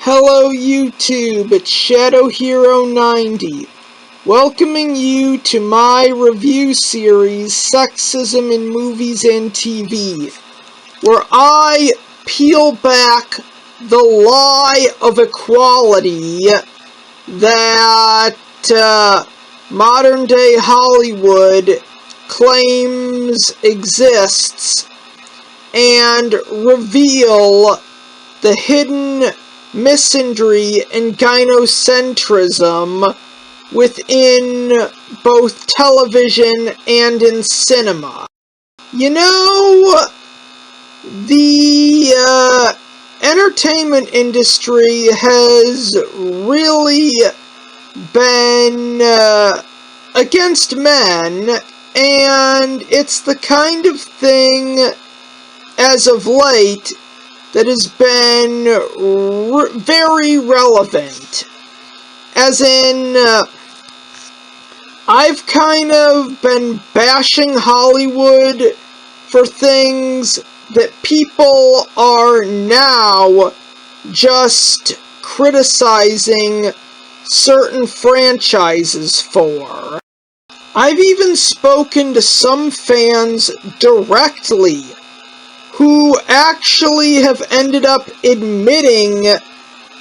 Hello YouTube, it's Shadow Hero 90, welcoming you to my review series, Sexism in Movies and TV, where I peel back the lie of equality that modern-day Hollywood claims exists and reveal the hidden misandry and gynocentrism within both television and in cinema. You know, the entertainment industry has really been against men, and it's the kind of thing, as of late, that has been very relevant. As in, I've kind of been bashing Hollywood for things that people are now just criticizing certain franchises for. I've even spoken to some fans directly who actually have ended up admitting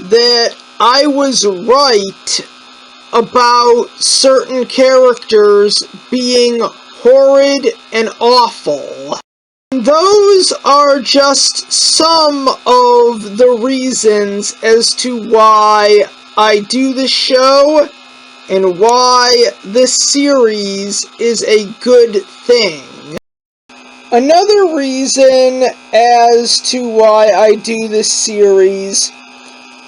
that I was right about certain characters being horrid and awful. And those are just some of the reasons as to why I do this show and why this series is a good thing. Another reason as to why I do this series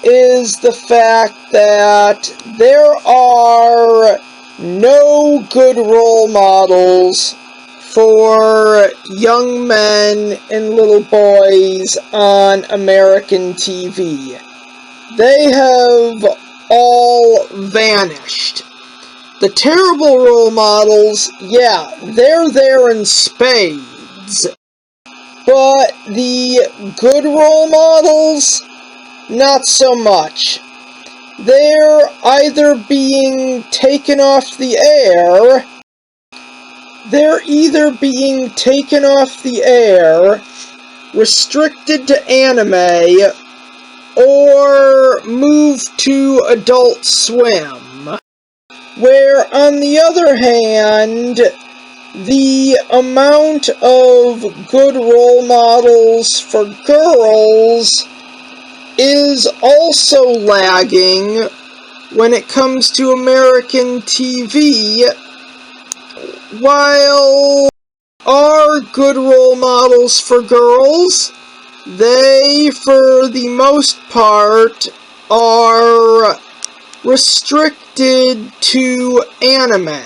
is the fact that there are no good role models for young men and little boys on American TV. They have all vanished. The terrible role models, yeah, they're there in spades. But the good role models, not so much. They're either being taken off the air, restricted to anime, or moved to Adult Swim. Where, on the other hand, the amount of good role models for girls is also lagging when it comes to American TV, while our good role models for girls, they, for the most part, are restricted to anime.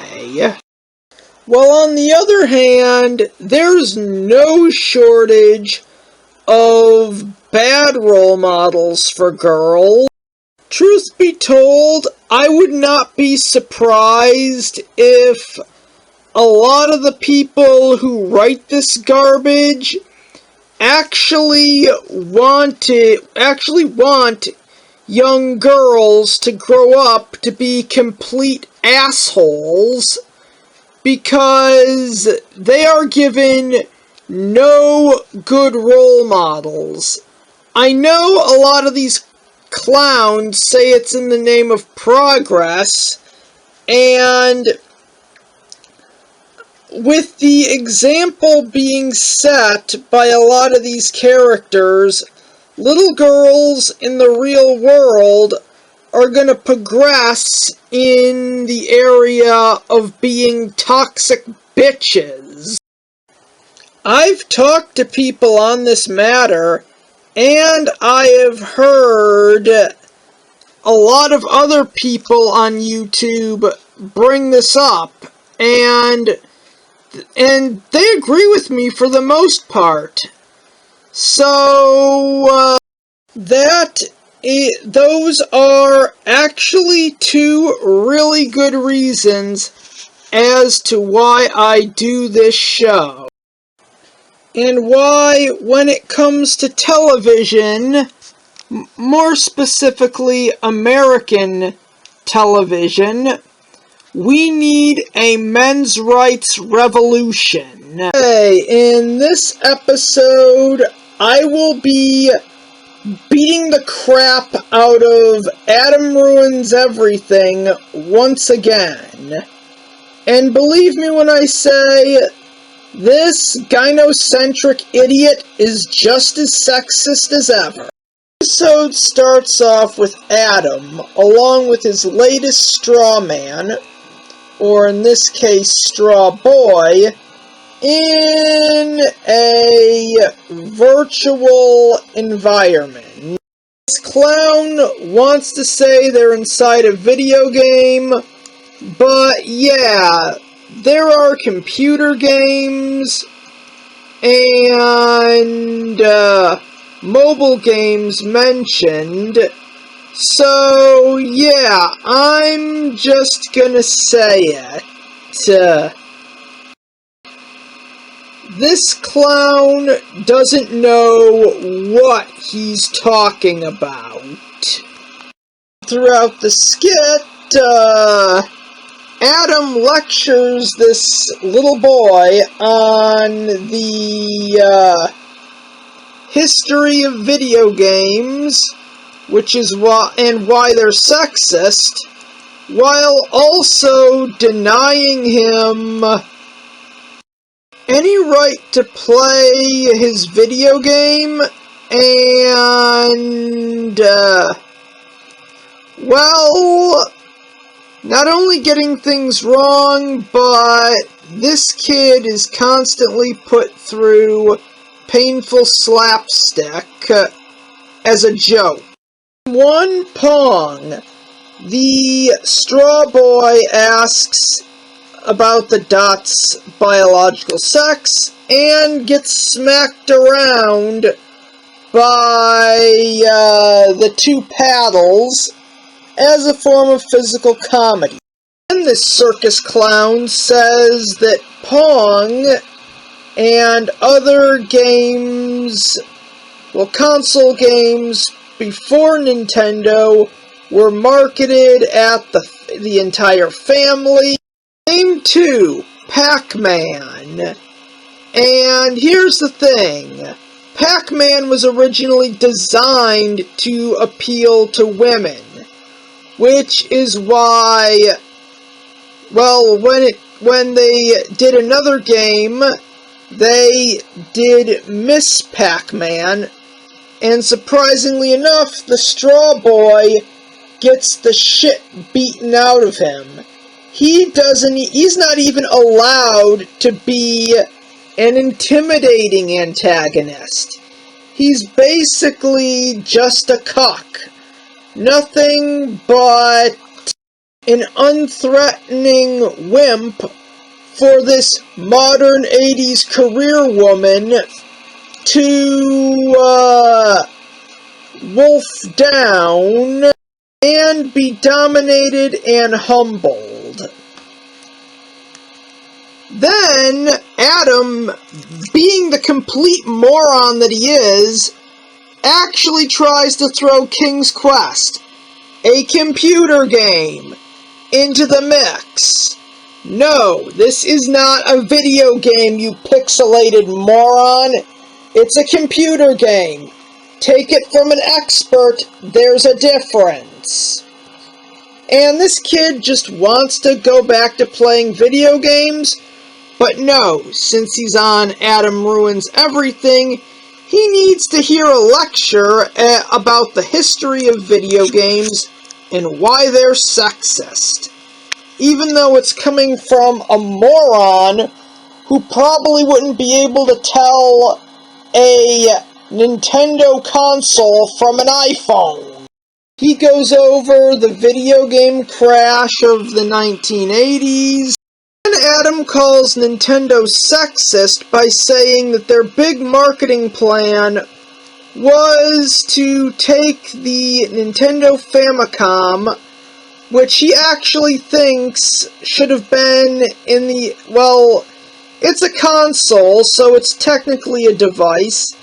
While on the other hand, there's no shortage of bad role models for girls. Truth be told, I would not be surprised if a lot of the people who write this garbage actually want young girls to grow up to be complete assholes, because they are given no good role models. I know a lot of these clowns say it's in the name of progress, and with the example being set by a lot of these characters, little girls in the real world are going to progress in the area of being toxic bitches. I've talked to people on this matter, and I have heard a lot of other people on YouTube bring this up, and they agree with me for the most part. So, those are actually two really good reasons as to why I do this show. And why, when it comes to television, more specifically American television. We need a men's rights revolution. Hey, in this episode, I will be beating the crap out of Adam Ruins Everything once again. And believe me when I say, this gynocentric idiot is just as sexist as ever. The episode starts off with Adam, along with his latest strawman, or in this case, strawboy, in a virtual environment. This clown wants to say they're inside a video game, but yeah, there are computer games and mobile games mentioned. So, yeah, I'm just gonna say it. This clown doesn't know what he's talking about. Throughout the skit, Adam lectures this little boy on the history of video games, which is why they're sexist, while also denying him any right to play his video game, and well, not only getting things wrong, but this kid is constantly put through painful slapstick as a joke. One Pong, the straw boy asks about the dot's biological sex and gets smacked around by the two paddles as a form of physical comedy. And this circus clown says that Pong and other games, well, console games before Nintendo, were marketed at the entire family. Game 2, Pac-Man. And here's the thing. Pac-Man was originally designed to appeal to women, which is why, well, when they did another game, they did Miss Pac-Man, and surprisingly enough, the straw boy gets the shit beaten out of him. He's not even allowed to be an intimidating antagonist. He's basically just a cock. Nothing but an unthreatening wimp for this modern 80s career woman to wolf down and be dominated and humbled. Then, Adam, being the complete moron that he is, actually tries to throw King's Quest, a computer game, into the mix. No, this is not a video game, you pixelated moron. It's a computer game. Take it from an expert, there's a difference. And this kid just wants to go back to playing video games, but no, since he's on Adam Ruins Everything, he needs to hear a lecture about the history of video games and why they're sexist. Even though it's coming from a moron who probably wouldn't be able to tell a Nintendo console from an iPhone. He goes over the video game crash of the 1980s, and Adam calls Nintendo sexist by saying that their big marketing plan was to take the Nintendo Famicom, which he actually thinks should have been in the, well, it's a console, so it's technically a device,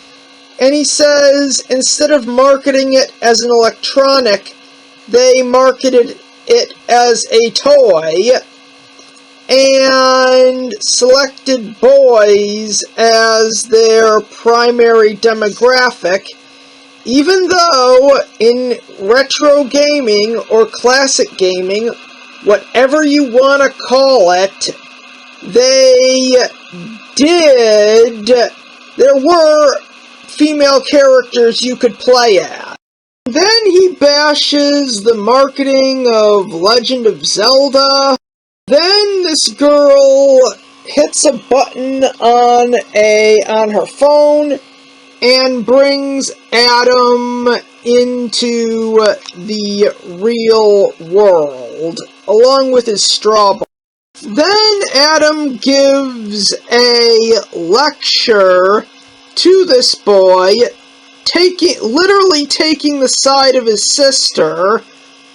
And he says instead of marketing it as an electronic, they marketed it as a toy and selected boys as their primary demographic, even though in retro gaming or classic gaming, whatever you want to call it, there were female characters you could play as. Then he bashes the marketing of Legend of Zelda. Then this girl hits a button on her phone and brings Adam into the real world, along with his strawboy. Then Adam gives a lecture to this boy, literally taking the side of his sister,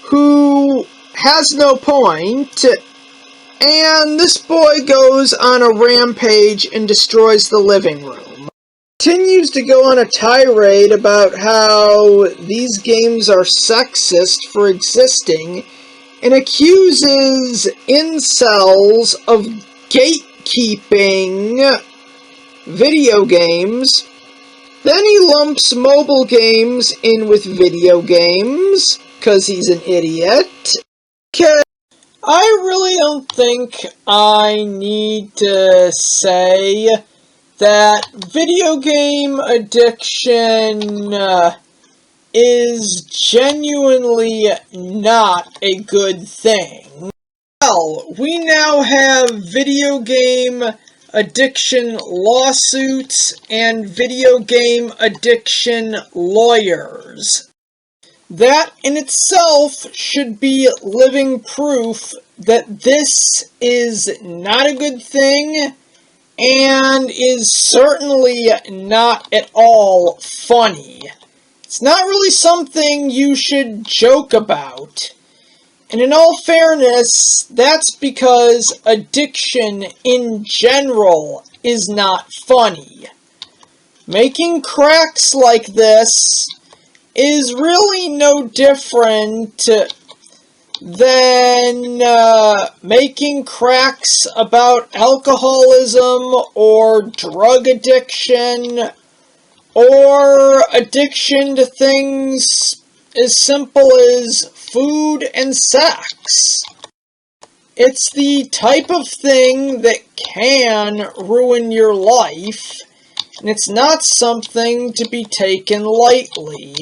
who has no point, and this boy goes on a rampage and destroys the living room. Continues to go on a tirade about how these games are sexist for existing, and accuses incels of gatekeeping video games. Then he lumps mobile games in with video games, because he's an idiot. Okay, I really don't think I need to say that video game addiction is genuinely not a good thing. Well, we now have video game addiction lawsuits and video game addiction lawyers. That in itself should be living proof that this is not a good thing and is certainly not at all funny. It's not really something you should joke about. And in all fairness, that's because addiction in general is not funny. Making cracks like this is really no different than making cracks about alcoholism or drug addiction or addiction to things as simple as food and sex. It's the type of thing that can ruin your life, and it's not something to be taken lightly.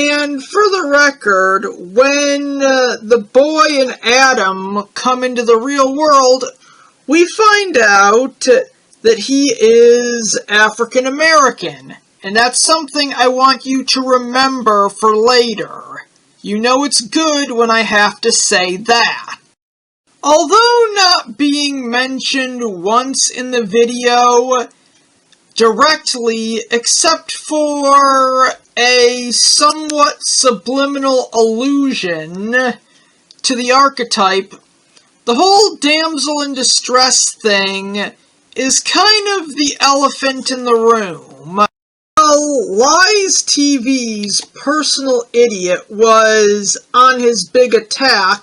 And for the record, when the boy and Adam come into the real world, we find out that he is African American. And that's something I want you to remember for later. You know it's good when I have to say that. Although not being mentioned once in the video directly, except for a somewhat subliminal allusion to the archetype, the whole damsel in distress thing is kind of the elephant in the room. Well, Lies TV's personal idiot was on his big attack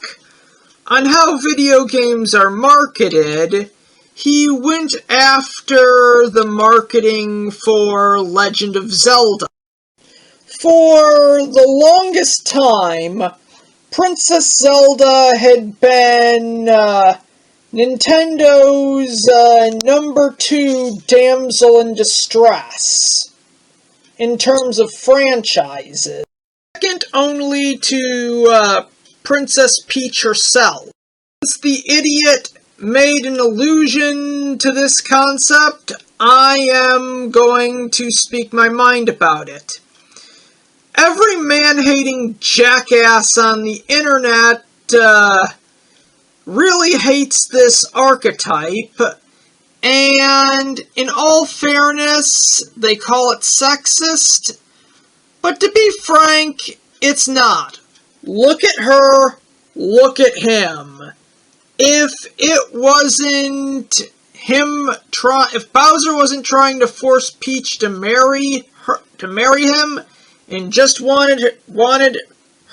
on how video games are marketed. He went after the marketing for Legend of Zelda. For the longest time, Princess Zelda had been Nintendo's number 2 damsel in distress in terms of franchises, second only to Princess Peach herself. Since the idiot made an allusion to this concept, I am going to speak my mind about it. Every man-hating jackass on the internet really hates this archetype, and in all fairness, they call it sexist, but to be frank, it's not. Look at her, look at him. If it wasn't him if Bowser wasn't trying to force Peach to marry to marry him and just wanted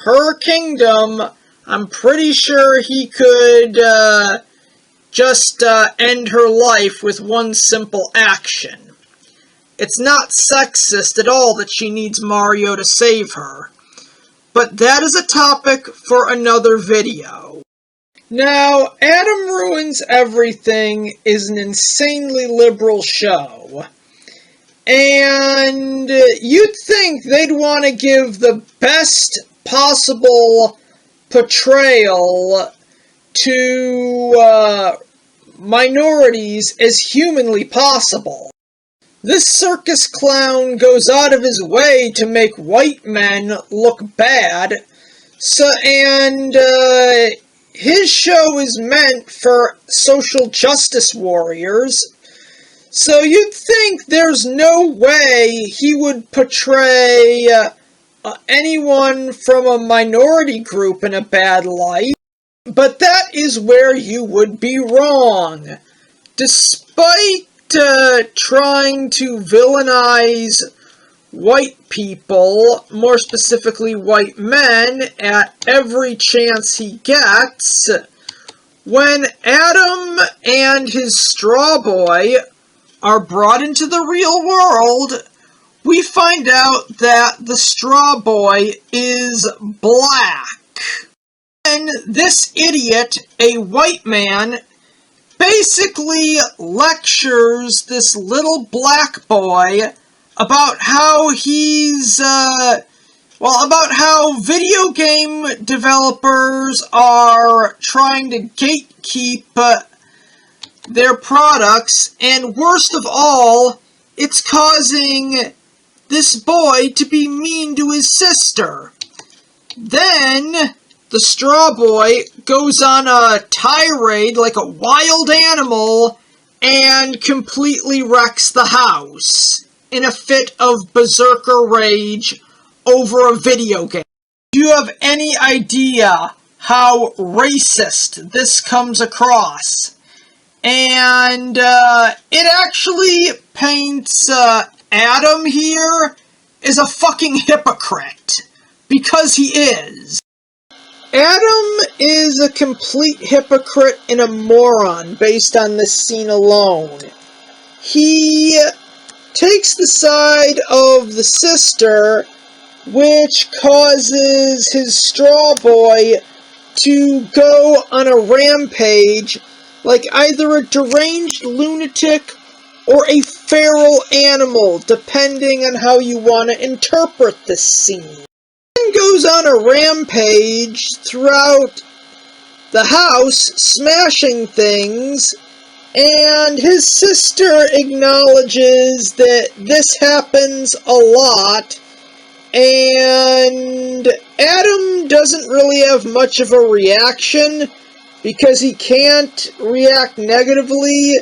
her kingdom, I'm pretty sure he could just end her life with one simple action. It's not sexist at all that she needs Mario to save her. But that is a topic for another video. Now, Adam Ruins Everything is an insanely liberal show. And you'd think they'd want to give the best possible portrayal to minorities as humanly possible. This circus clown goes out of his way to make white men look bad, and his show is meant for social justice warriors, so you'd think there's no way he would portray anyone from a minority group in a bad light, but that is where you would be wrong. Despite trying to villainize white people, more specifically white men, at every chance he gets, when Adam and his strawboy are brought into the real world, we find out that the strawboy is black. And this idiot, a white man, basically lectures this little black boy about how about how video game developers are trying to gatekeep their products, and worst of all, it's causing this boy to be mean to his sister. Then the straw boy goes on a tirade like a wild animal and completely wrecks the house in a fit of berserker rage over a video game. Do you have any idea how racist this comes across? And it actually paints Adam here as a fucking hypocrite, because he is. Adam is a complete hypocrite and a moron based on this scene alone. He takes the side of the sister, which causes his straw boy to go on a rampage like either a deranged lunatic or a feral animal, depending on how you want to interpret this scene. Goes on a rampage throughout the house, smashing things, and his sister acknowledges that this happens a lot, and Adam doesn't really have much of a reaction because he can't react negatively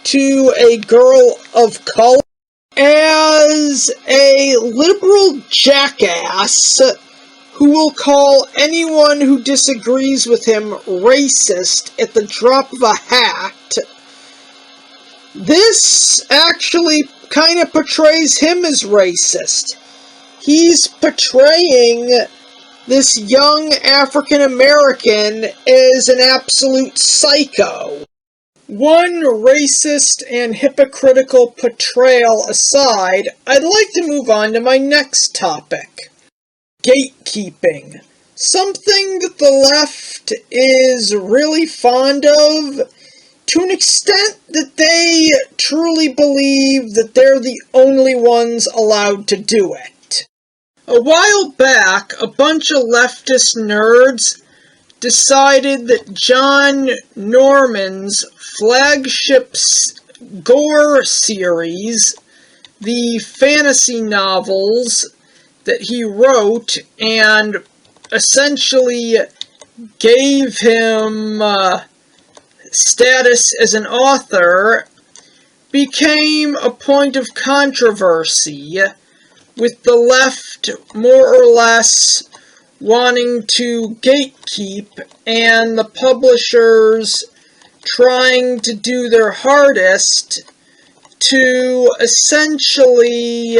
to a girl of color. As a liberal jackass who will call anyone who disagrees with him racist at the drop of a hat, this actually kind of portrays him as racist. He's portraying this young African American as an absolute psycho. One racist and hypocritical portrayal aside, I'd like to move on to my next topic. Gatekeeping. Something that the left is really fond of, to an extent that they truly believe that they're the only ones allowed to do it. A while back, a bunch of leftist nerds decided that John Norman's flagship Gore series, the fantasy novels that he wrote and essentially gave him status as an author, became a point of controversy, with the left more or less wanting to gatekeep, and the publishers trying to do their hardest to essentially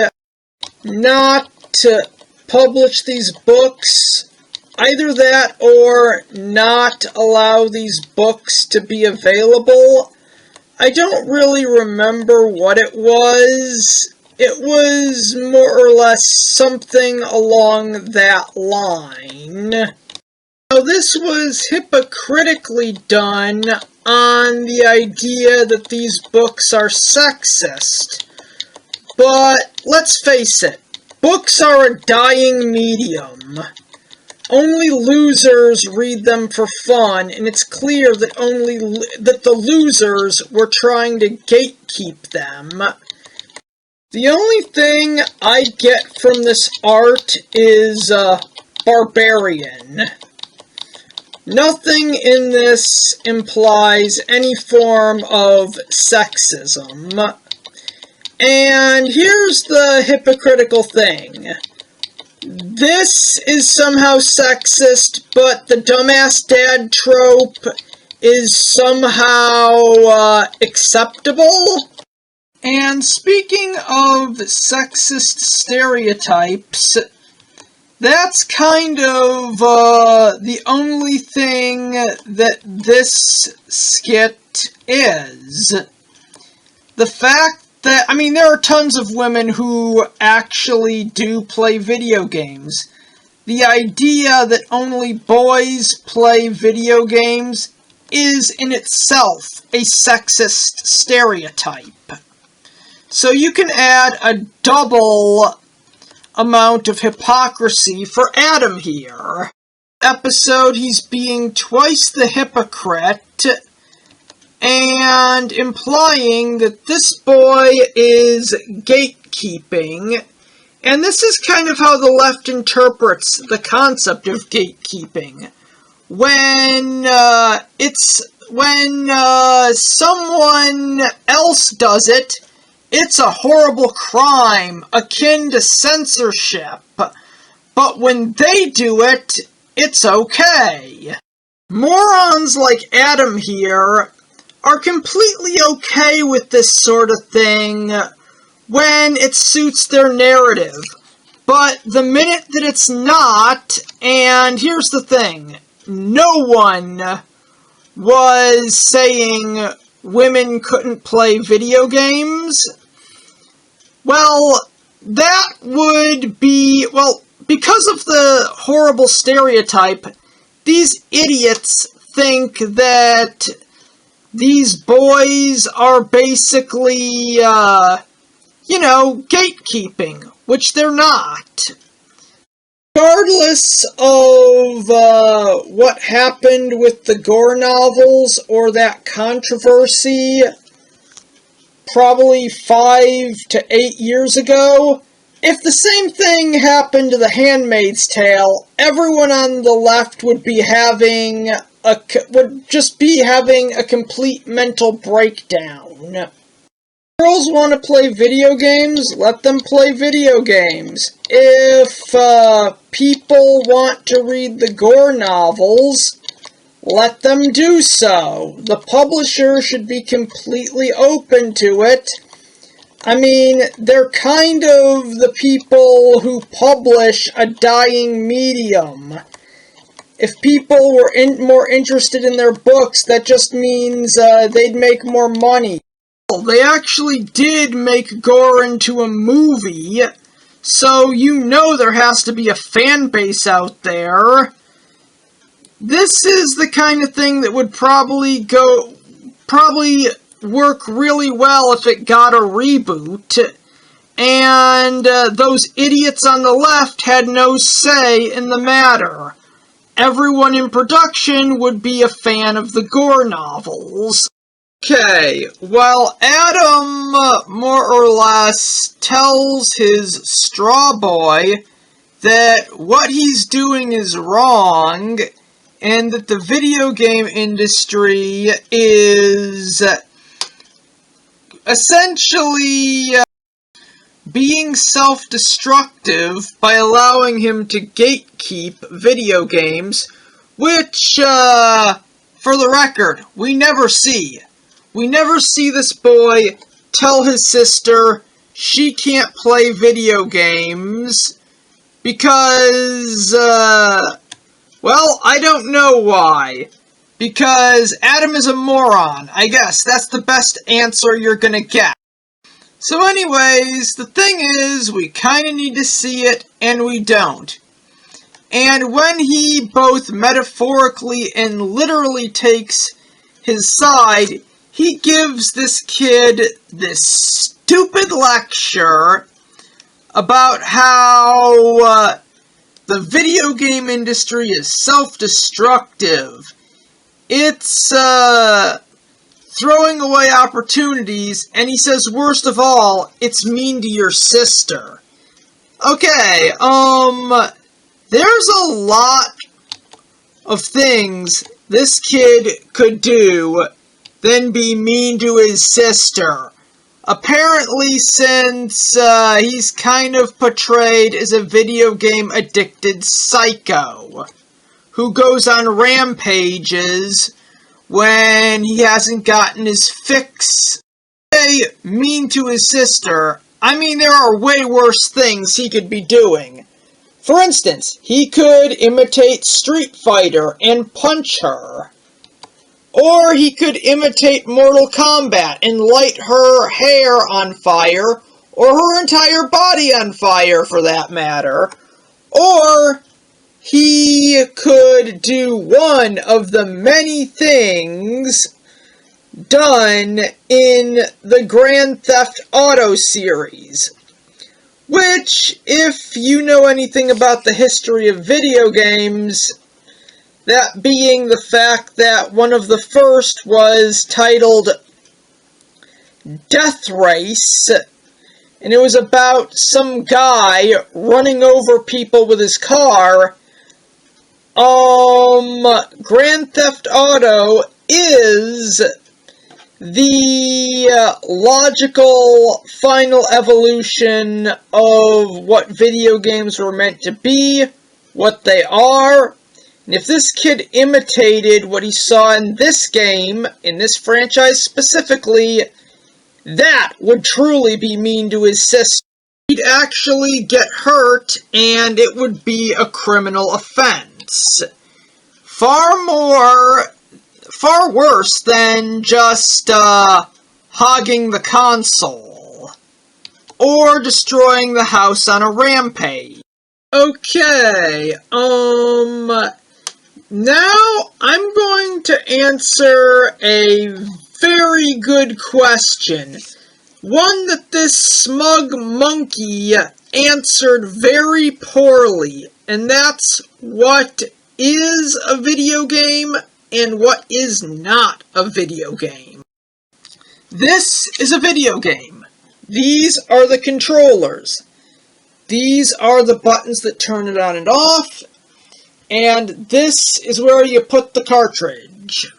not to publish these books. Either that or not allow these books to be available. I don't really remember what it was. It was more or less something along that line. Now, this was hypocritically done on the idea that these books are sexist. But let's face it, books are a dying medium. Only losers read them for fun, and it's clear that that the losers were trying to gatekeep them. The only thing I get from this art is barbarian. Nothing in this implies any form of sexism. And here's the hypocritical thing. This is somehow sexist, but the dumbass dad trope is somehow acceptable. And speaking of sexist stereotypes, that's kind of the only thing that this skit is. The fact that, I mean, there are tons of women who actually do play video games. The idea that only boys play video games is in itself a sexist stereotype. So you can add a double amount of hypocrisy for Adam here. Episode, he's being twice the hypocrite, and implying that this boy is gatekeeping, and this is kind of how the left interprets the concept of gatekeeping. When someone else does it, it's a horrible crime, akin to censorship. But when they do it, it's okay. Morons like Adam here are completely okay with this sort of thing when it suits their narrative. But the minute that it's not, and here's the thing, no one was saying women couldn't play video games. Well, that would be, well, because of the horrible stereotype, these idiots think that these boys are basically, gatekeeping, which they're not. Regardless of what happened with the Gore novels or that controversy probably 5 to 8 years ago, if the same thing happened to The Handmaid's Tale, everyone on the left would just be having a complete mental breakdown. Girls want to play video games, let them play video games. If people want to read the Gore novels, let them do so. The publisher should be completely open to it. I mean, they're kind of the people who publish a dying medium. If people were more interested in their books, that just means they'd make more money. They actually did make Gore into a movie, so you know there has to be a fan base out there. This is the kind of thing that would probably work really well if it got a reboot, and those idiots on the left had no say in the matter. Everyone in production would be a fan of the Gore novels. Okay, while Adam more or less tells his strawboy that what he's doing is wrong, and that the video game industry is essentially being self-destructive by allowing him to gatekeep video games, which, for the record, we never see. We never see this boy tell his sister she can't play video games because, well, I don't know why. Because Adam is a moron. I guess that's the best answer you're gonna get. So anyways, the thing is, we kinda need to see it, and we don't. And when he both metaphorically and literally takes his side, he gives this kid this stupid lecture about how the video game industry is self-destructive. It's throwing away opportunities, and he says, worst of all, it's mean to your sister. Okay, there's a lot of things this kid could do than be mean to his sister. Apparently, since he's kind of portrayed as a video game addicted psycho who goes on rampages when he hasn't gotten his fix. Say mean to his sister, I mean there are way worse things he could be doing. For instance, he could imitate Street Fighter and punch her. Or he could imitate Mortal Kombat and light her hair on fire, or her entire body on fire for that matter. Or he could do one of the many things done in the Grand Theft Auto series. Which, if you know anything about the history of video games, that being the fact that one of the first was titled Death Race, and it was about some guy running over people with his car. Grand Theft Auto is the logical final evolution of what video games were meant to be, what they are. And if this kid imitated what he saw in this game, in this franchise specifically, that would truly be mean to his sister. He'd actually get hurt, and it would be a criminal offense. Far worse than just, hogging the console. Or destroying the house on a rampage. Okay, now I'm going to answer a very good question. One that this smug monkey answered very poorly, and that's what is a video game and what is not a video game. This is a video game. These are the controllers. These are the buttons that turn it on and off. And this is where you put the cartridge.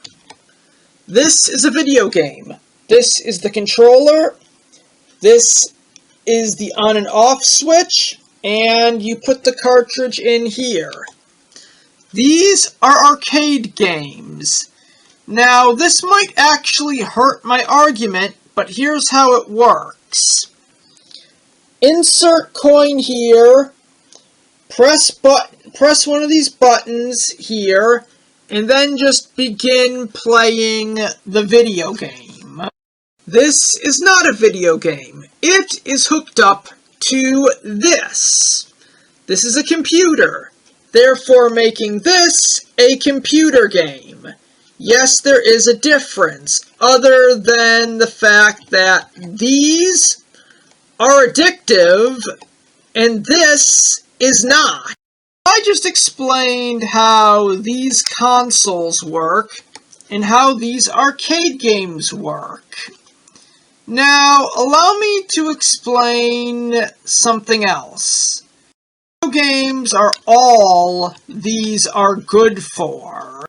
This is a video game. This is the controller. This is the on and off switch. And you put the cartridge in here. These are arcade games. Now, this might actually hurt my argument, but here's how it works. Insert coin here, press one of these buttons here, and then just begin playing the video game. This is not a video game. It is hooked up to this. This is a computer, therefore making this a computer game. Yes, there is a difference, other than the fact that these are addictive, and this is not. I just explained how these consoles work, and how these arcade games work. Now, allow me to explain something else. Video games are all these are good for.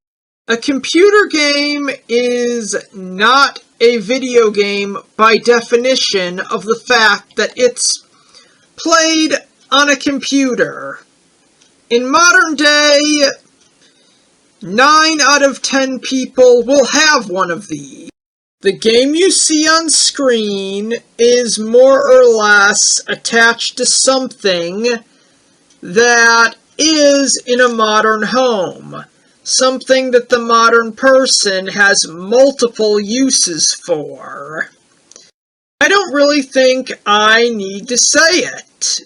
A computer game is not a video game by definition of the fact that it's played on a computer. In modern day, 9 out of 10 people will have one of these. The game you see on screen is more or less attached to something that is in a modern home. Something that the modern person has multiple uses for. I don't really think I need to say it,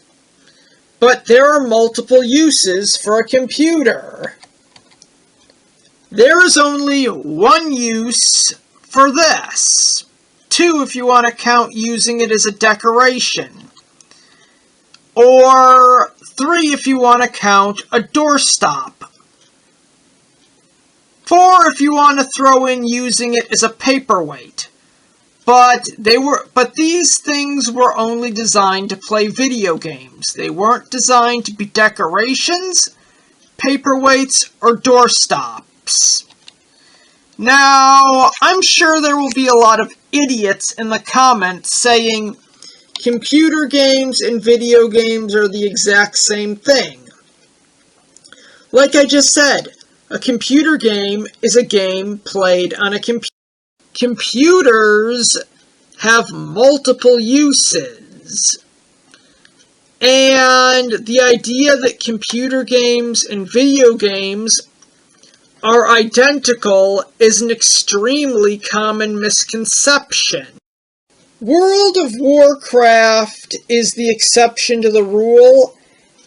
but there are multiple uses for a computer. There is only one use for this. 2 if you want to count using it as a decoration. Or 3 if you want to count a doorstop. 4 if you want to throw in using it as a paperweight. But these things were only designed to play video games. They weren't designed to be decorations, paperweights, or doorstops. Now, I'm sure there will be a lot of idiots in the comments saying computer games and video games are the exact same thing. Like I just said, a computer game is a game played on a computer. Computers have multiple uses. And the idea that computer games and video games are identical is an extremely common misconception. World of Warcraft is the exception to the rule,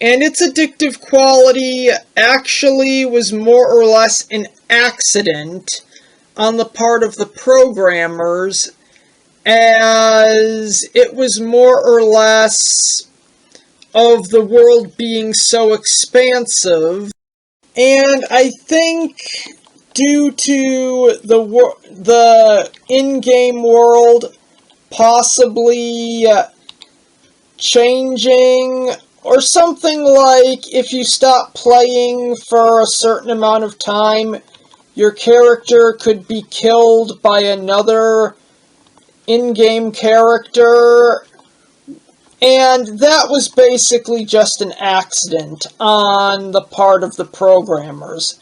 and its addictive quality actually was more or less an accident on the part of the programmers, as it was more or less of the world being so expansive. And I think due to the in-game world possibly changing, or something like if you stop playing for a certain amount of time, your character could be killed by another in-game character. And that was basically just an accident on the part of the programmers.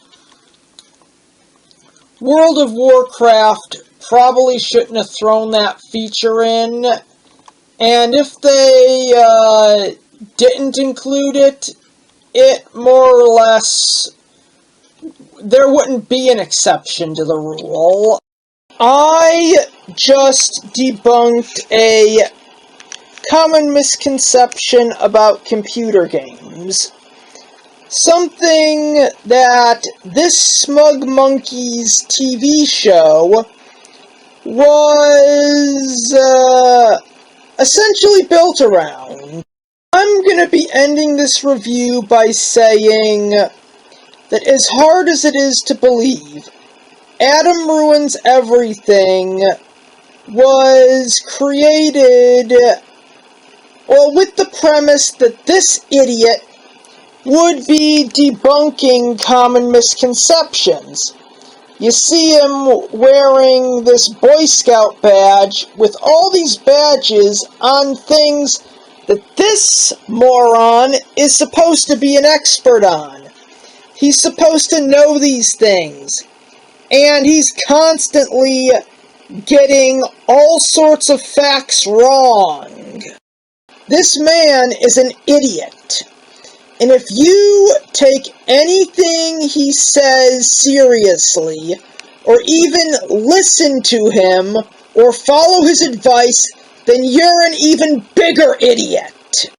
World of Warcraft probably shouldn't have thrown that feature in, and if they didn't include it, it more or less, there wouldn't be an exception to the rule. I just debunked a common misconception about computer games. Something that this Smug Monkeys TV show was essentially built around. I'm going to be ending this review by saying that as hard as it is to believe, Adam Ruins Everything was created, well, with the premise that this idiot would be debunking common misconceptions. You see him wearing this Boy Scout badge with all these badges on things that this moron is supposed to be an expert on. He's supposed to know these things. And he's constantly getting all sorts of facts wrong. This man is an idiot. And if you take anything he says seriously, or even listen to him, or follow his advice, then you're an even bigger idiot.